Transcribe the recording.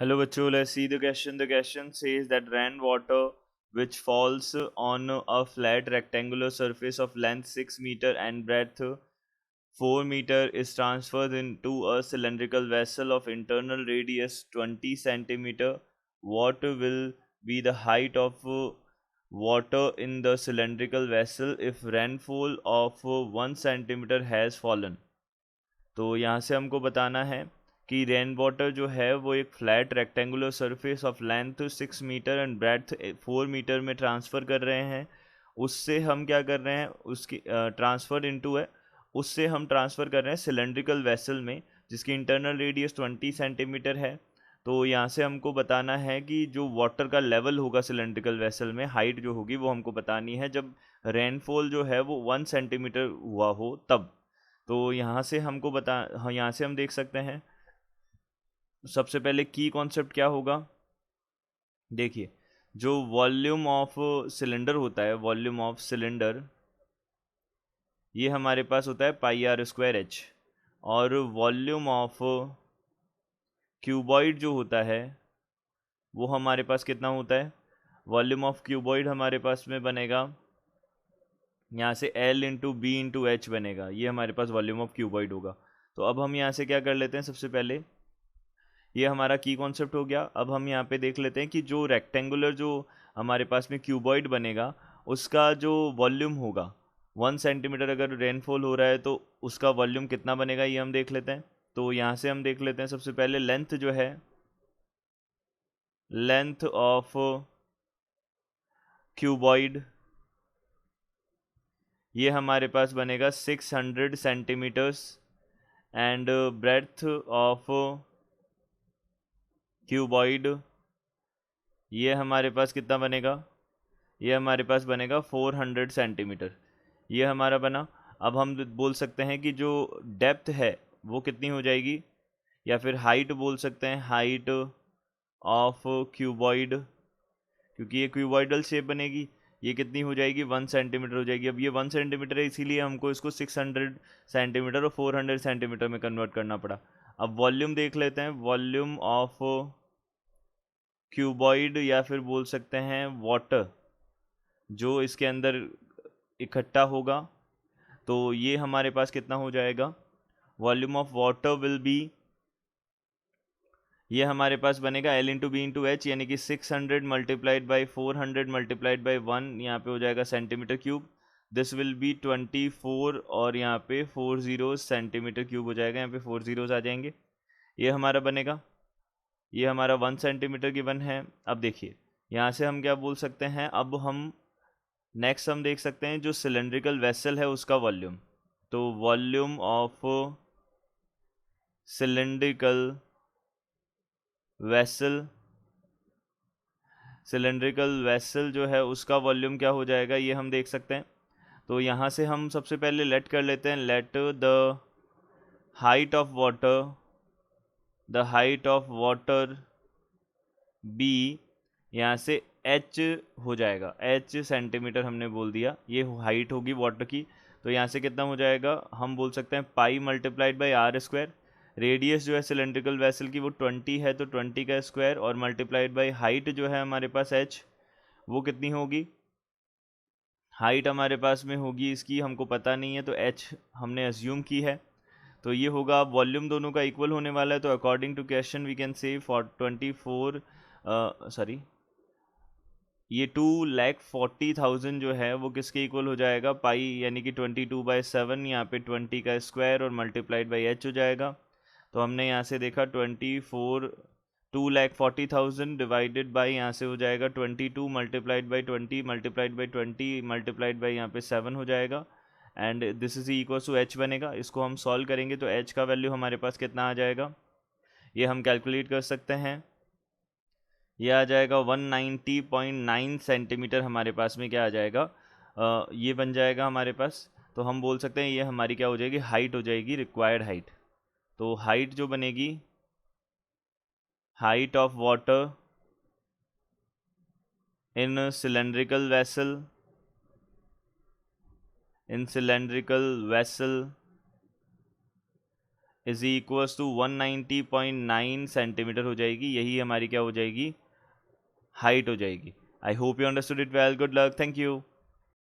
Hello, bachcho. Let's see the question. The question says that rainwater, which falls on a flat rectangular surface of length 6 meter and breadth 4 meter, is transferred into a cylindrical vessel of internal radius 20 centimeter. What will be the height of water in the cylindrical vessel if rainfall of 1 centimeter has fallen? तो यहाँ से हमको बताना है कि rain water जो है वो एक flat rectangular surface of length 6 metre and breadth 4 metre में ट्रांसफ़र कर रहे हैं। उससे हम क्या कर रहे हैं, उसकी ट्रांसफ़र इनटू है, उससे हम ट्रांसफ़र कर रहे हैं सिलेंड्रिकल वेसल में जिसकी इंटरनल रेडियस 20 सेंटीमीटर है। तो यहाँ से हमको बताना है कि जो वाटर का लेवल होगा सिलेंड्रिकल वेसल में, हाइट जो होगी वो हमको बतानी है जब रेनफॉल जो है वो 1 सेंटीमीटर हुआ हो तब। तो यहाँ से हमको हाँ, यहाँ से हम देख सकते हैं सबसे पहले की कॉन्सेप्ट क्या होगा। देखिए, जो वॉल्यूम ऑफ सिलेंडर होता है, वॉल्यूम ऑफ सिलेंडर, ये हमारे पास होता है पाई आर स्क्वायर एच। और वॉल्यूम ऑफ क्यूबॉइड जो होता है वो हमारे पास कितना होता है, वॉल्यूम ऑफ क्यूबॉइड हमारे पास में बनेगा यहाँ से L into B into H बनेगा। ये हमारे पास वॉल्यूम ऑफ क्यूबॉइड होगा। तो अब हम यहाँ से क्या कर लेते हैं, सबसे पहले ये हमारा की कॉन्सेप्ट हो गया। अब हम यहाँ पे देख लेते हैं कि जो रेक्टेंगुलर जो हमारे पास में क्यूबॉइड बनेगा उसका जो वॉल्यूम होगा 1 सेंटीमीटर, अगर रेनफॉल हो रहा है तो उसका वॉल्यूम कितना बनेगा ये हम देख लेते हैं। तो यहाँ से हम देख लेते हैं सबसे पहले लेंथ जो है, लेंथ ऑफ क्यूबॉइड, ये हमारे पास बनेगा 600 centimetres and breadth of cuboid, ये हमारे पास कितना बनेगा, ये हमारे पास बनेगा 400 सेंटीमीटर। ये हमारा बना। अब हम बोल सकते हैं कि जो डेप्थ है वो कितनी हो जाएगी, या फिर हाइट बोल सकते हैं, हाइट ऑफ क्यूबॉइड, क्योंकि ये क्यूबॉइडल शेप बनेगी, ये कितनी हो जाएगी 1 सेंटीमीटर हो जाएगी। अब ये 1 सेंटीमीटर है इसीलिए हमको इसको 600 सेंटीमीटर और 400 सेंटीमीटर में कन्वर्ट करना पड़ा। अब वॉल्यूम देख लेते हैं, वॉल्यूम ऑफ क्यूबॉइड या फिर बोल सकते हैं वाटर जो इसके अंदर इकट्ठा होगा, तो ये हमारे पास कितना हो जाएगा, volume of water will be, ये हमारे पास बनेगा L into B into H, यानी कि 600 मल्टीप्लाइड बाई 400 मल्टीप्लाइड बाई 1, यहाँ पे हो जाएगा centimetre cube. This will be 24 और यहाँ पे 40 सेंटीमीटर क्यूब हो जाएगा, यहाँ पे 4 जीरोज आ जाएंगे। ये हमारा बनेगा, ये हमारा 1 सेंटीमीटर गिवन है। अब देखिए यहाँ से हम क्या बोल सकते हैं, अब हम नेक्स्ट हम देख सकते हैं जो सिलेंड्रिकल वेसल है उसका वॉल्यूम। तो volume of cylindrical vessel, cylindrical vessel जो है उसका वॉल्यूम क्या हो जाएगा ये हम देख सकते हैं। तो यहाँ से हम सबसे पहले लेट कर लेते हैं, let the height of water, the height of water be, यहाँ से एच हो जाएगा, एच सेंटीमीटर हमने बोल दिया, ये हाइट होगी वाटर की। तो यहाँ से कितना हो जाएगा, हम बोल सकते हैं pi multiplied by R square. Radius जो है सिलेंड्रिकल वेसल की वो 20 है, तो 20 का स्क्वायर और मल्टीप्लाइड बाई हाइट जो है हमारे पास एच, वो कितनी होगी, हाइट हमारे पास में होगी इसकी हमको पता नहीं है तो एच हमने अज्यूम की है। तो ये होगा, अब वॉल्यूम दोनों का इक्वल होने वाला है, तो according to question we can say for 24 sorry, ये 2,40,000 जो है वो किसके इक्वल हो जाएगा, पाई यानी कि 22/7, यहाँ पे 20 का स्क्वायर और मल्टीप्लाइड बाई एच हो जाएगा। तो हमने यहाँ से देखा 2,40,000 डिवाइडेड बाई, यहाँ से हो जाएगा 22 multiplied by 20 multiplied by 20 multiplied by यहाँ पे 7 हो जाएगा, and this is equal to H बनेगा। इसको हम सॉल्व करेंगे तो एच का वैल्यू हमारे पास कितना आ जाएगा, ये हम कैलकुलेट कर सकते हैं। ये आ जाएगा 190.9 सेंटीमीटर हमारे पास में क्या आ जाएगा, ये बन जाएगा हमारे पास। तो हम बोल सकते हैं ये हमारी क्या हो जाएगी, हाइट हो जाएगी, रिक्वायर्ड हाइट। तो हाइट जो बनेगी, height of water in cylindrical vessel, in cylindrical vessel is equals to 190.9 centimetre हो जाएगी। यही हमारी क्या हो जाएगी, हाइट हो जाएगी। I hope you understood it well. Good luck, thank you.